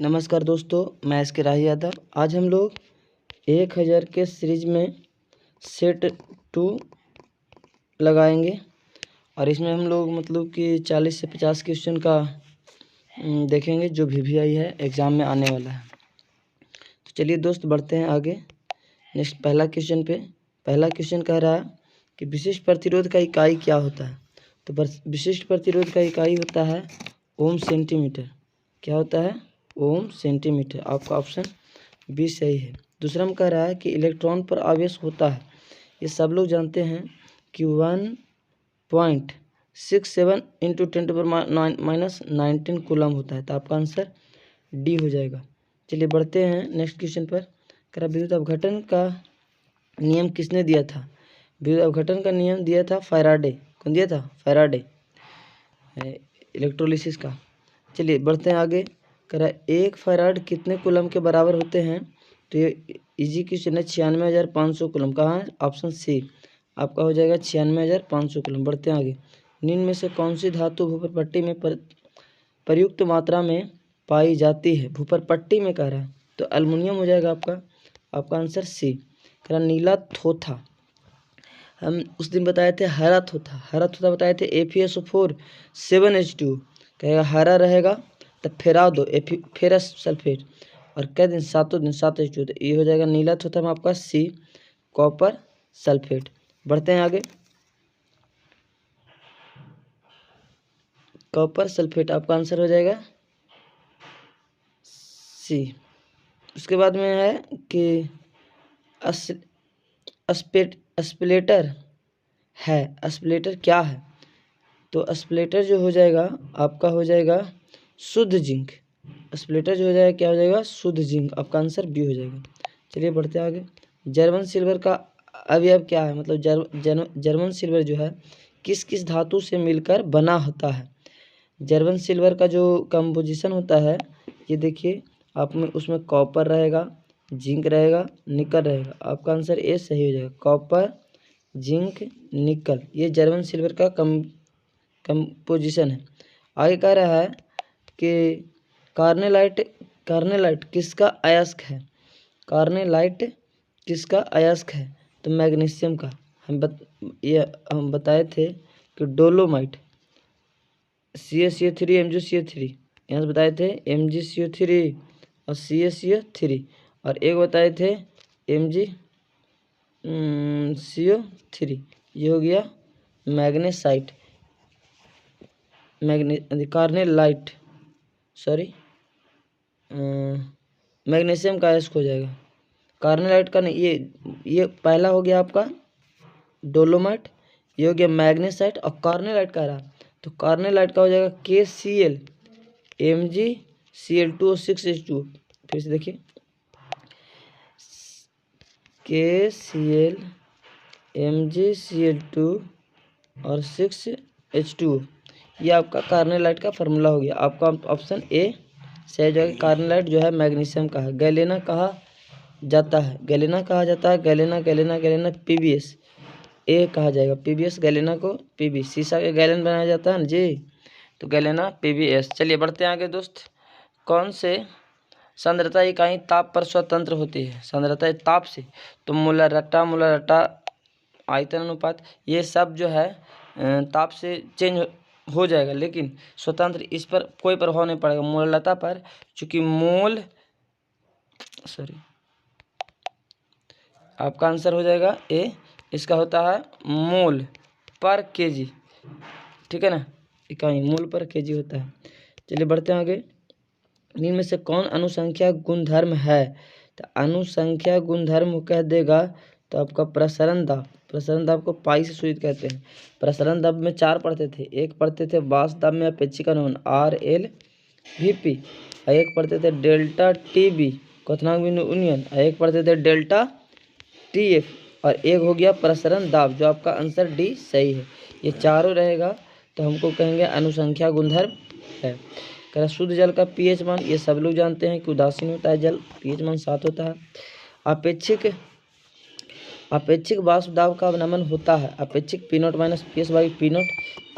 नमस्कार दोस्तों, मैं एस के राही यादव। आज हम लोग 1000 के सीरीज में सेट 2 लगाएंगे और इसमें हम लोग मतलब कि 40 से 50 क्वेश्चन का देखेंगे जो VVI है, एग्ज़ाम में आने वाला है। तो चलिए दोस्त, बढ़ते हैं आगे। नेक्स्ट पहला क्वेश्चन पे। पहला क्वेश्चन कह रहा है कि विशिष्ट प्रतिरोध का इकाई क्या होता है। तो विशिष्ट प्रतिरोध का इकाई होता है ओम सेंटीमीटर। क्या होता है? ओम सेंटीमीटर। आपका ऑप्शन बी सही है। दूसरा में कह रहा है कि इलेक्ट्रॉन पर आवेश होता है, ये सब लोग जानते हैं कि 1.67 × 10⁻⁻⁻19 कूलम होता है। तो आपका आंसर डी हो जाएगा। चलिए बढ़ते हैं नेक्स्ट क्वेश्चन पर। कह रहा विद्युत अपघटन का नियम किसने दिया था। विद्युत अपघटन का नियम दिया था फैराडे। कौन दिया था? फैराडे, इलेक्ट्रोलिसिस का। चलिए बढ़ते हैं आगे। कह रहा 1 फैराड कितने कूलम के बराबर होते हैं। तो ये इजी क्वेश्चन है। 96,500 कूलम। कहाँ है? ऑप्शन सी आपका हो जाएगा 96,500 कूलम। बढ़ते हैं आगे। निम्न में से कौन सी धातु भूपरपट्टी में प्रयुक्त मात्रा में पाई जाती है। भूपरपट्टी में कह रहा है तो एल्युमिनियम हो जाएगा आपका आंसर सी। कह रहा नीला थोथा। हम उस दिन बताए थे हरा थोथा बताए थे FeSO4 7H2। कहेगा हरा रहेगा तो फेरा दो फेरस सल्फेट, और कै दिन? 7 दिन 7H2। तो ये हो जाएगा नीला थोथा में आपका सी, कॉपर सल्फेट। बढ़ते हैं आगे। कॉपर सल्फेट आपका आंसर हो जाएगा सी। उसके बाद में है कि स्प्लिटर है। स्प्लिटर क्या है? तो स्प्लिटर जो हो जाएगा आपका हो जाएगा शुद्ध जिंक। स्प्लिटर जो हो जाएगा क्या हो जाएगा? शुद्ध जिंक। आपका आंसर बी हो जाएगा। चलिए बढ़ते आगे। जर्मन सिल्वर का अवयव क्या है। मतलब जर्मन सिल्वर जो है किस किस धातु से मिलकर बना होता है। जर्मन सिल्वर का जो कंपोजिशन होता है, ये देखिए आप में उसमें कॉपर रहेगा, जिंक रहेगा, निकल रहेगा। आपका आंसर ए सही हो जाएगा। कॉपर, जिंक, निकल, ये जर्मन सिल्वर का कंपोजिशन है। आगे कह रहा है कि कार्नेलाइट किसका अयस्क है। कार्नेलाइट किसका अयस्क है। तो मैग्नीशियम का। हम बताए थे कि डोलोमाइट CaCO3 MgCO3, यहाँ से बताए थे MgCO3 और CaCO3, और एक बताए थे MgCO3। ये हो गया मैग्नेसाइट, कार्नेलाइट, सॉरी मैग्नीशियम का अयस्क हो जाएगा। कार्नेलाइट का नहीं, ये पहला हो गया आपका डोलोमाइट, ये हो गया मैग्नेसाइट, और कार्नेलाइट का रहा तो कार्नेलाइट का हो जाएगा KCl MgCl2 और 6H2। फिर से देखिए KCl MgCl2 और 6H2, ये आपका कार्नेलाइट का फार्मूला हो गया। आपका ऑप्शन ए सही जाएगा। कार्नेलाइट जो है मैग्नीशियम का है। गैलेना कहा जाता है। गैलेना PbS ए कहा जाएगा। PbS गैलेना को PB, शीशा के गैलन बनाया जाता है ना जी, तो गैलेना PbS। चलिए बढ़ते हैं आगे दोस्त। कौन से सांद्रता इकाई ताप पर स्वतंत्र होती है। सांद्रता ताप से तो मोलर रट्टा आयतन अनुपात, ये सब जो है ताप से चेंज हो जाएगा, लेकिन स्वतंत्र इस पर कोई प्रभाव नहीं पड़ेगा मोलरता पर, चूंकि आपका आंसर हो जाएगा ए। इसका होता है मोल पर केजी, ठीक है ना, इकाई मोल पर केजी होता है। चलिए बढ़ते हैं आगे। निम्न में से कौन अनुसंख्या गुणधर्म है। तो अनुसंख्या गुणधर्म कह देगा तो आपका प्रसरण दाब को पाई से सूचित कहते हैं। प्रसरण दाब में 4 पढ़ते थे। एक पढ़ते थे वाष्प दाब में अपेक्षिक अनुमान RLVP, एक पढ़ते थे डेल्टा TB क्वथनांक बिंदु उन्नयन, एक पढ़ते थे डेल्टा TF, और एक हो गया प्रसरण दाब, जो आपका आंसर डी सही है। ये चारों रहेगा तो हमको कहेंगे अनुसंख्या गुणधर्म है। कह रहा शुद्ध जल का pH मान, ये सब लोग जानते हैं कि उदासीन होता है जल, pH मान 7 होता है। अपेक्षिक वाष्प दाब का नमन होता है। अपेक्षिक P0 - PS/P0,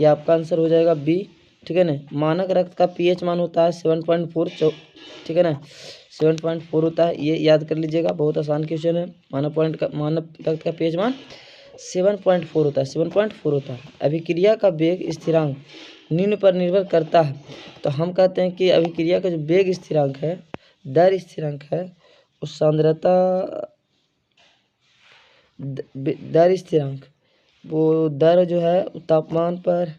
ये आपका आंसर हो जाएगा बी, ठीक है ना। मानक रक्त का पीएच मान होता है 7.4, ठीक है ना, 7.4 होता है, ये याद कर लीजिएगा, बहुत आसान क्वेश्चन है। मानव रक्त का पीएच मान 7.4 होता है, 7.4 होता है। अभिक्रिया का वेग स्थिरांक निम्न पर निर्भर करता है। तो हम कहते हैं कि अभिक्रिया का जो वेग स्थिरांक है, दर स्थिरांक है, उस सांद्रता दर स्थिरांक, वो दर जो है तापमान पर,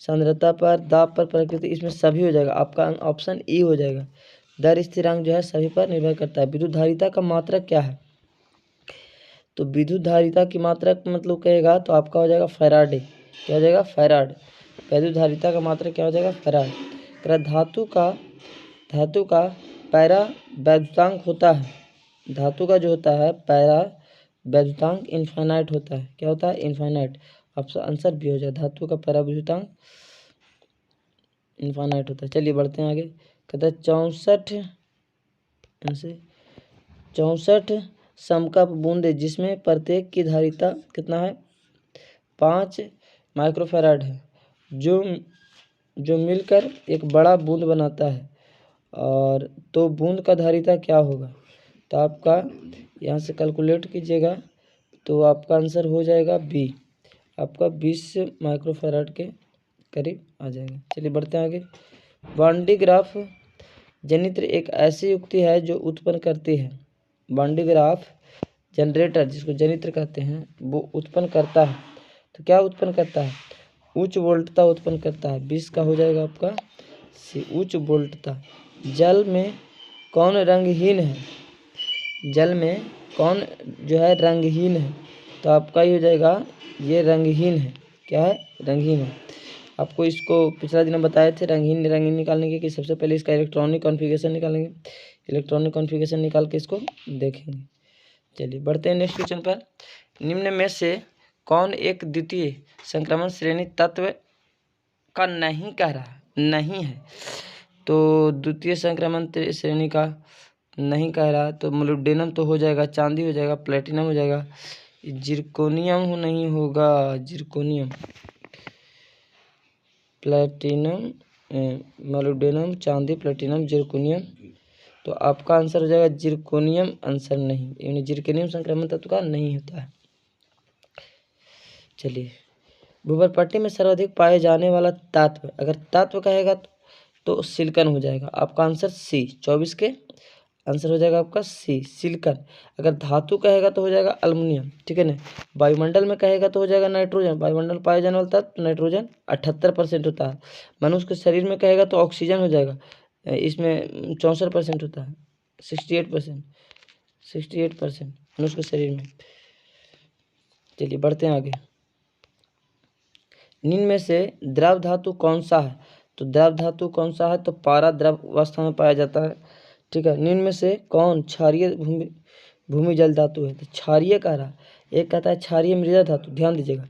सांद्रता पर, दाब पर, प्रकृति, इसमें सभी हो जाएगा। आपका ऑप्शन ई हो जाएगा। दर स्थिरांक जो है सभी पर निर्भर करता है। विद्युत धारिता का मात्रक क्या है? तो विद्युत धारिता की मात्रक मतलब कहेगा तो आपका हो जाएगा फैराडे। क्या हो जाएगा? फैराड। विद्युत धारिता का मात्रक क्या हो जाएगा? फैराड। धातु का पैरा वैद्युतांक होता है। धातु का जो होता है पैरा वैद्युतांक इनफाइनाइट होता है। क्या होता है? इनफाइनाइट। आपका आंसर भी हो जाए, धातु का पैरा वैद्युतांक इनफाइनाइट होता है। चलिए बढ़ते हैं आगे। कहता है 64 समकप बूंदे जिसमें प्रत्येक की धारिता कितना है? 5 माइक्रोफैराड है, जो मिलकर एक बड़ा बूंद बनाता है। और तो बूंद का धारिता क्या होगा? तो आपका यहाँ से कैलकुलेट कीजिएगा तो आपका आंसर हो जाएगा बी, आपका 20 माइक्रोफैराड के करीब आ जाएगा। चलिए बढ़ते हैं आगे। वान डी ग्राफ जनित्र एक ऐसी युक्ति है जो उत्पन्न करती है, वान डी ग्राफ जनरेटर जिसको जनित्र कहते हैं, वो उत्पन्न करता है। तो क्या उत्पन्न करता है? उच्च वोल्टता उत्पन्न करता है। 20 का हो जाएगा आपका सी, उच्च वोल्टता। जल में कौन रंगहीन है? जल में कौन जो है रंगहीन है? तो आपका ही हो जाएगा ये रंगहीन है। क्या है? रंगहीन है। आपको इसको पिछला दिन बताए थे रंगहीन निकालने के कि सबसे पहले इसका इलेक्ट्रॉनिक कॉन्फ़िगरेशन निकालेंगे। इलेक्ट्रॉनिक कॉन्फ़िगरेशन निकाल के इसको देखेंगे। चलिए बढ़ते हैं नेक्स्ट क्वेश्चन पर। निम्न में से कौन एक द्वितीय संक्रमण श्रेणी तत्व का नहीं कह रहा नहीं है? तो द्वितीय संक्रमण श्रेणी का नहीं कह रहा तो मोलिब्डेनम तो हो जाएगा, चांदी हो जाएगा, प्लेटिनम हो जाएगा, जिरकोनियम नहीं होगा, जिरकोनियम, प्लेटिनम, मोलिब्डेनम, चांदी, प्लेटिनम, जिरकोनियम। तो आपका आंसर हो जाएगा जिरकोनियम, आंसर नहीं, यानी जिरकोनियम संक्रमण तत्व का नहीं होता है। चलिए, भूगर्भपट्टी में सर्वाधिक पाए जाने वाला तत्व, अगर तत्व कहेगा तो सिलिकॉन हो जाएगा। आपका आंसर सी, 24 के आंसर हो जाएगा आपका सी, सिलिकॉन। अगर धातु कहेगा तो हो जाएगा एल्युमिनियम, ठीक है ना। वायुमंडल में कहेगा तो हो जाएगा नाइट्रोजन। वायुमंडल में पाए जाने वाला तत्व नाइट्रोजन 78% होता है। मनुष्य के शरीर में कहेगा तो ऑक्सीजन हो जाएगा, इसमें 64% होता है, 68% मनुष्य के शरीर में। चलिए बढ़ते हैं आगे। निम्न में से द्रव धातु कौन सा है? तो द्रव धातु कौन सा है? तो पारा द्रव अवस्था में पाया जाता है, ठीक है। निम्न में से कौन क्षारीय भूमि जल धातु है? तो क्षारीय कह रहा, एक कहता है क्षारीय मृदा धातु, ध्यान दीजिएगा।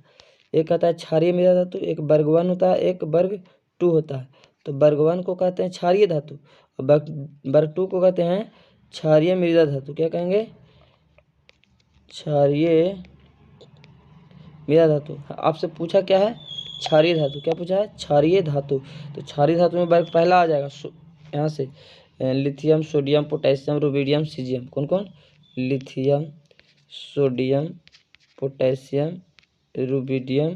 एक कहता है क्षारीय मृदा धातु, एक वर्ग 1 होता है, एक वर्ग 2 होता है। तो वर्ग 1 को कहते हैं क्षारीय धातु और वर्ग 2 को कहते हैं क्षारीय मृदा धातु। क्या कहेंगे? क्षारीय मृदा धातु। आपसे पूछा क्या है? क्षारीय धातु। क्या पूछा है? क्षारीय धातु। तो क्षारीय धातु में वर्ग पहला आ जाएगा यहाँ से, lithium, sodium, potassium, rubidium, caesium. कौन कौन? लिथियम, सोडियम, पोटेशियम, रुबिडियम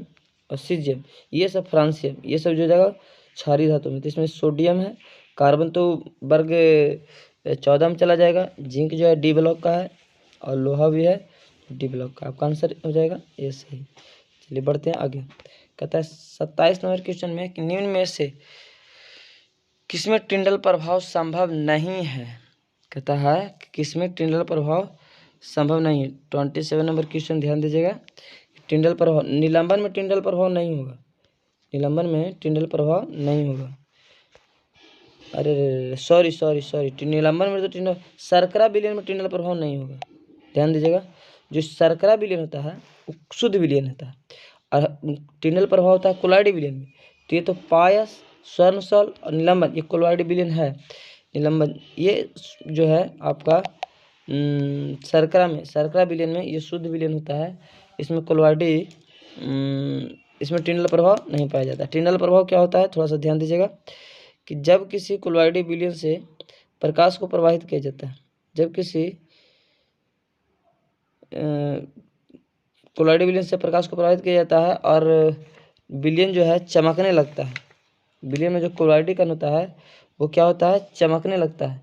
और सीजियम, ये सब फ्रांसियम, ये सब जो जाएगा क्षारीय धातु में। तो इसमें सोडियम है, कार्बन तो वर्ग 14 में चला जाएगा, जिंक जो है डी ब्लॉक का है और लोहा भी है डी ब्लॉक का। आपका आंसर हो जाएगा ये सही। चलिए बढ़ते हैं आगे। कहता है 27 नंबर क्वेश्चन में कि निम्न में से किसमें टिंडल प्रभाव संभव नहीं है? कहता है कि किसमें टिंडल प्रभाव संभव नहीं है। 27 नंबर क्वेश्चन ध्यान दीजिएगा। टिंडल प्रभाव, निलंबन में टिंडल प्रभाव नहीं होगा, निलंबन में टिंडल प्रभाव नहीं होगा। अरे सॉरी, निलंबन में तो टिंडल, शर्करा विलयन में टिंडल प्रभाव नहीं होगा। ध्यान दीजिएगा, जो शर्करा विलयन होता है वो शुद्ध विलयन होता है और टिंडल प्रभाव होता है कोलाइड विलयन में। तो ये तो पायस, स्वर्णसल और निलंबन, ये कोलाइड विलयन है। निलंबन ये जो है आपका शर्करा विलयन में ये शुद्ध विलयन होता है। इसमें कोलाइडी इसमें टिंडल प्रभाव नहीं पाया जाता। टिंडल प्रभाव क्या होता है, थोड़ा सा ध्यान दीजिएगा कि जब किसी कोलॉइडी विलयन से प्रकाश को प्रवाहित किया जाता है, जब किसी कोलॉइडी विलयन से प्रकाश को प्रवाहित किया जाता है और विलयन जो है चमकने लगता है, विलयन में जो कोलॉइडी कण होता है वो क्या होता है, चमकने लगता है।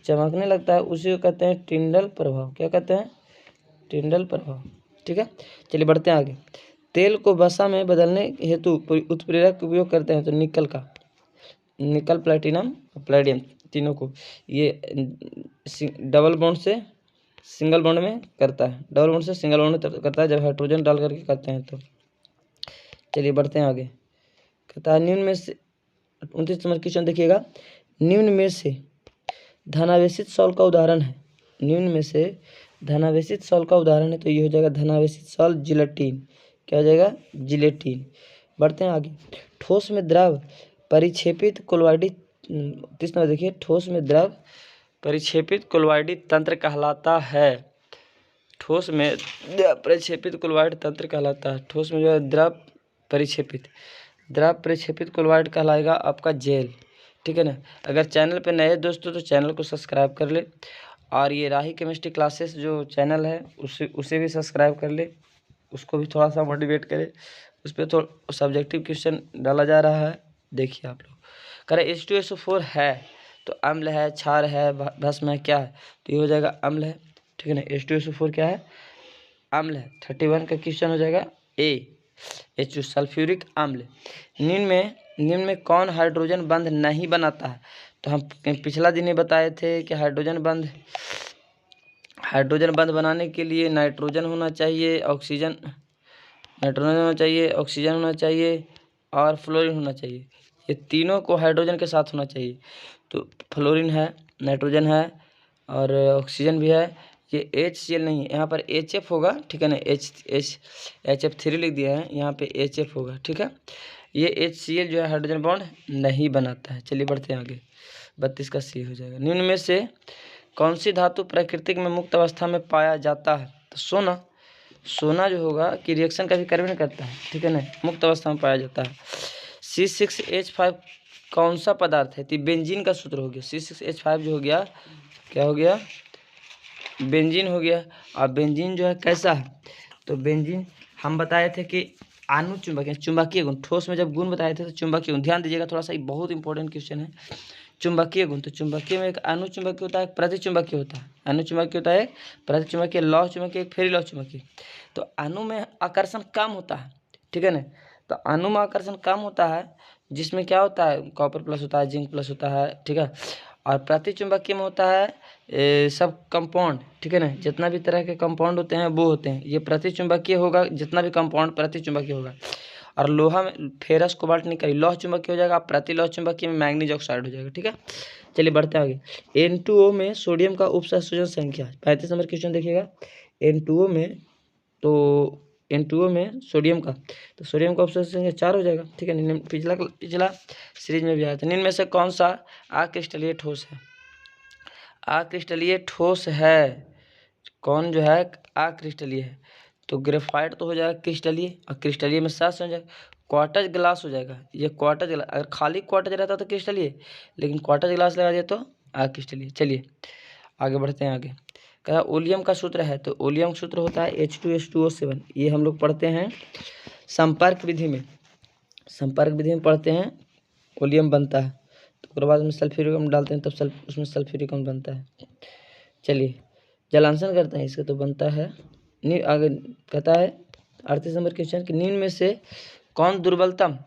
चमकने लगता है उसी को कहते हैं टिंडल प्रभाव। क्या कहते हैं, टिंडल प्रभाव। ठीक है, चलिए बढ़ते हैं आगे। तेल को वसा में बदलने हेतु उत्प्रेरक उपयोग करते हैं, तो निकल का, निकल, प्लेटिनम, प्लेडियम, तीनों को ये डबल बॉन्ड से सिंगल बॉन्ड में करता है, डबल बॉन्ड से सिंगल बॉन्ड में करता है जब हाइड्रोजन डाल करके करते हैं तो। चलिए बढ़ते हैं आगे। कहता है निम्न में से 29 नंबर क्वेश्चन देखिएगा, निम्न में से धनावेशित सॉल्ट का उदाहरण है, निम्न में से धनावेशित सॉल्ट का उदाहरण है, तो ये हो जाएगा धनावेशित सॉल्ट जिलेटिन। क्या हो जाएगा, जिलेटिन। बढ़ते हैं आगे। ठोस में द्रव परिक्षेपित कोलॉइडी, 30 नंबर देखिए, ठोस में द्रव परिक्षेपित कोलॉइडी तंत्र कहलाता है, ठोस में परिक्षेपित कोलॉइड तंत्र कहलाता है। ठोस में जो है द्रव परिक्षेपित कोलॉइड कहलाएगा आपका जेल। ठीक है ना। अगर चैनल पे नए दोस्तों तो चैनल को सब्सक्राइब कर ले, और ये राही केमिस्ट्री क्लासेस जो चैनल है उसे भी सब्सक्राइब कर ले, उसको भी थोड़ा सा मोटिवेट करे। उस पर थोड़ा सब्जेक्टिव क्वेश्चन डाला जा रहा है, देखिए आप लोग। करें H2SO4 है तो अम्ल है, क्षार है, भस्म है, क्या है, तो ये हो जाएगा अम्ल है। ठीक है ना। H2SO4 क्या है, अम्ल है। 31 का क्वेश्चन हो जाएगा A, H2 सल्फ्यूरिक अम्ल। निम्न में कौन हाइड्रोजन बंध नहीं बनाता है, तो हम पिछला दिन ही बताए थे कि हाइड्रोजन बंध बनाने के लिए नाइट्रोजन होना चाहिए, ऑक्सीजन होना चाहिए और फ्लोरीन होना चाहिए। ये तीनों को हाइड्रोजन के साथ होना चाहिए, तो फ्लोरीन है, नाइट्रोजन है और ऑक्सीजन भी है। ये HCl नहीं है, यहाँ पर HF होगा। ठीक है ना, HF3 लिख दिया है, यहाँ पे HF होगा। ठीक है, ये HCl जो है हाइड्रोजन बॉन्ड नहीं बनाता है। चलिए बढ़ते हैं आगे। 32 का C हो जाएगा। निम्न में से कौन सी धातु प्राकृतिक में मुक्त अवस्था में पाया जाता है, तो सोना जो होगा कि रिएक्शन कभी कर भी नहीं करता है। ठीक है ना, मुक्त अवस्था में पाया जाता है। C6H5 कौन सा पदार्थ है, तो बेंजीन का सूत्र हो गया। C6H5 जो हो गया, क्या हो गया, बेंजीन हो गया। और बेंजीन जो है कैसा है, तो बेंजीन हम बताए थे कि अनुचुंबकीय, चुंबकीय गुण, ठोस में जब गुण बताए थे तो चुंबकीय गुण, ध्यान दीजिएगा थोड़ा सा, ये बहुत इंपॉर्टेंट क्वेश्चन है। चुंबकीय गुण, तो चुंबकीय में एक अनुचुंबकीय होता है, एक प्रतिचुंबकीय होता है। अनुचुंबकीय होता है एक, प्रतिचुंबकीय, लौह चुंबकीय एक, फेरी लौह चुंबकीय। तो अणु में आकर्षण कम होता है। ठीक है ना, तो अणु में आकर्षण कम होता है, जिसमें क्या होता है, कॉपर प्लस होता है, जिंक प्लस होता है। ठीक है, और प्रतिचुंबकीय में होता है सब कंपाउंड। ठीक है ना, जितना भी तरह के कंपाउंड होते हैं वो होते हैं। ये प्रतिचुंबकीय होगा, जितना भी कंपाउंड प्रतिचुंबकीय होगा। और लोहा में फेरस कोबाल्ट निकल, लौह चुंबकीय हो जाएगा, प्रति लौह चुंबकीय में मैग्नीज ऑक्साइड हो जाएगा। ठीक है, चलिए बढ़ते हैं आगे। N2O में सोडियम का उपसंयोजन संख्या, 35 नंबर क्वेश्चन देखिएगा। N2O में, तो N2O में सोडियम का, तो सोडियम का उपसंयोजन संख्या 4 हो जाएगा। ठीक है, पिछला सीरीज में भी आया था। निम्न में से कौन सा अक्रिस्टलीय ठोस है, अक्रिस्टलीय ठोस है, कौन जो है अक्रिस्टलीय है, तो ग्रेफाइट तो हो जाएगा क्रिस्टलीय, और क्रिस्टलीय में 7 हो जाएगा। क्वार्टज ग्लास हो जाएगा, ये क्वार्टज ग्लास, अगर खाली क्वार्टज रहता तो क्रिस्टलीय, लेकिन क्वार्टज ग्लास लगा दिया तो अक्रिस्टलीय। चलिए आगे बढ़ते हैं। आगे कहा ओलियम का सूत्र है, तो ओलियम का सूत्र होता है H2S2O7। ये हम लोग पढ़ते हैं संपर्क विधि में, पढ़ते हैं ओलियम बनता है, तो उसके बाद में सल्फ्यूरिक अम्ल डालते हैं तब उसमें सल्फ्यूरिक अम्ल बनता है। चलिए जलांशन करते हैं इसका, तो बनता है आगे कहता है 38 नंबर क्वेश्चन कि निम्न में से कौन दुर्बलतम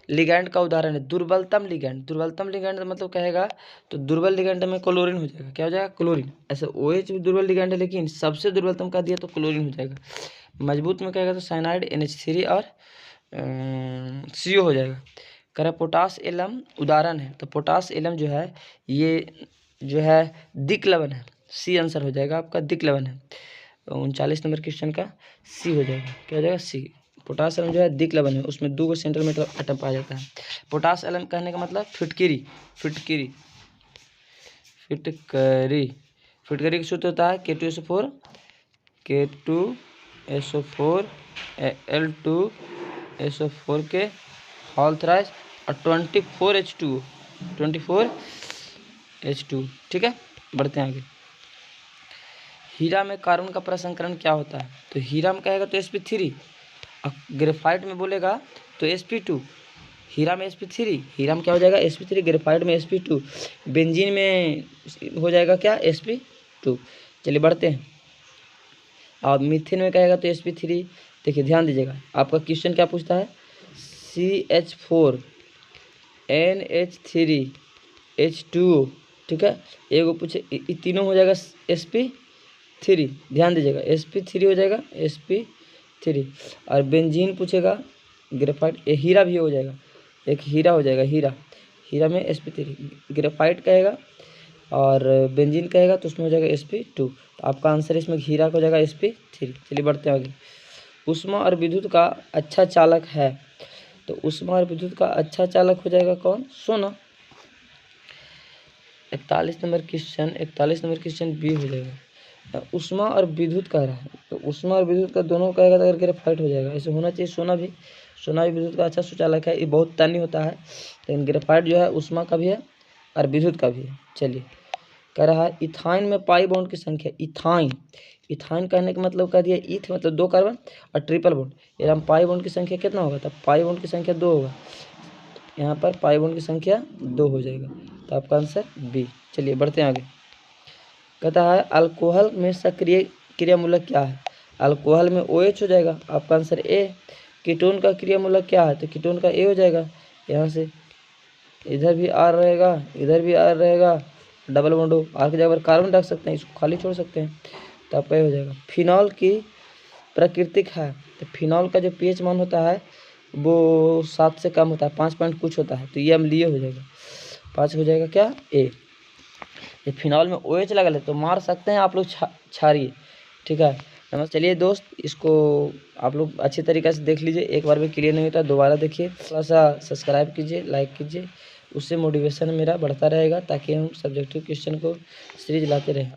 लिगैंड का उदाहरण है। दुर्बलतम लिगैंड मतलब कहेगा तो दुर्बल लिगैंड में क्लोरीन हो जाएगा। क्या हो जाएगा, क्लोरीन। ऐसे OH भी दुर्बल लिगैंड है, लेकिन सबसे दुर्बलतम का दिया तो क्लोरीन हो जाएगा। मजबूत में कहेगा तो साइनाइड, NH3 और CO हो जाएगा। कह रहा पोटास एलम उदाहरण है, तो पोटास एलम जो है ये जो है दिक लवण है। C आंसर हो जाएगा आपका, दिक लवण है। 39 नंबर क्वेश्चन का C हो जाएगा। क्या हो जाएगा, C। पोटास एलम जो है दिक लवण है, उसमें 2 सेंटीमीटर एटम पाया जाता है। पोटास एलम कहने का मतलब फिटकरी का सूत्र होता है K2SO4 L2 SO4 के होल थ्राइस और 24H2 ठीक है। बढ़ते हैं आगे। हीरा में कार्बन का प्रसंकरण क्या होता है? तो हीरा में कहेगा तो sp3 और ग्रेफाइट में बोलेगा तो sp2। हीरा में sp3, हीरा में क्या हो जाएगा sp3, ग्रेफाइट में sp2, बेंजीन में हो जाएगा क्या sp2। चलिए बढ़ते हैं। अब मीथेन में कहेगा तो sp3। देखिए ध्यान दीजिएगा, आपका क्वेश्चन क्या पूछता है, CH4 NH3H2O, ठीक है। एगो पूछे, तीनों हो जाएगा sp3, ध्यान दीजिएगा sp3 हो जाएगा sp3। और बेंजीन पूछेगा ग्रेफाइट, हीरा भी हो जाएगा, एक हीरा हो जाएगा, हीरा में sp3, ग्रेफाइट कहेगा और बेंजीन कहेगा तो उसमें हो जाएगा sp2। तो आपका आंसर इसमें हीरा का हो जाएगा sp3। चलिए बढ़ते हैं आगे। ऊष्मा और विद्युत का अच्छा चालक है, तो ऊष्मा और विद्युत का अच्छा चालक हो जाएगा कौन, सोना। 41 नंबर क्वेश्चन बी हो जाएगा। ऊष्मा और विद्युत कह रहा है, तो ऊष्मा और विद्युत का दोनों कहेगा तो ग्रेफाइट हो जाएगा। ऐसे होना चाहिए, सोना भी विद्युत का अच्छा सुचालक है, ये बहुत तन्य होता है, लेकिन ग्रेफाइट जो है ऊष्मा का भी है और विद्युत का भी है। चलिए कह रहा है इथाइन में पाई बॉन्ड की संख्या, इथाइन कहने का मतलब कह दिया, ईथ मतलब 2 कार्बन और ट्रिपल बॉन्ड, यहाँ पाई बॉन्ड की संख्या कितना होगा, तब पाई बॉन्ड की संख्या 2 होगा, यहाँ पर पाई बॉन्ड की संख्या 2 हो जाएगा, तो आपका आंसर बी। चलिए बढ़ते हैं आगे। कहता है अल्कोहल में सक्रिय क्रियामूलक क्या है, अल्कोहल में OH हो जाएगा, आपका आंसर ए। कीटोन का क्रियामूलक क्या है, तो कीटोन का ए हो जाएगा, यहाँ से इधर भी आर रहेगा, इधर भी आर रहेगा, डबल बॉन्ड हो, आर की जगह पर कार्बन रख सकते हैं, इसको खाली छोड़ सकते हैं, तो आपका ये हो जाएगा। फिनॉल की प्राकृतिक है, तो फिनॉल का जो pH मान होता है वो 7 से कम होता है, 5 पॉइंट कुछ होता है, तो ये अम्लीय हो जाएगा, 5 हो जाएगा क्या ए। ये फिनॉल में OH लगा ले तो मार सकते हैं आप लोग, छाड़िए, ठीक है। नमस्ते। चलिए दोस्त, इसको आप लोग अच्छी तरीके से देख लीजिए, एक बार भी क्लियर नहीं होता दोबारा देखिए, थोड़ा सा सब्सक्राइब कीजिए, लाइक कीजिए, उससे मोटिवेशन मेरा बढ़ता रहेगा, ताकि हम सब्जेक्टिव क्वेश्चन को सीरीज लाते रहें।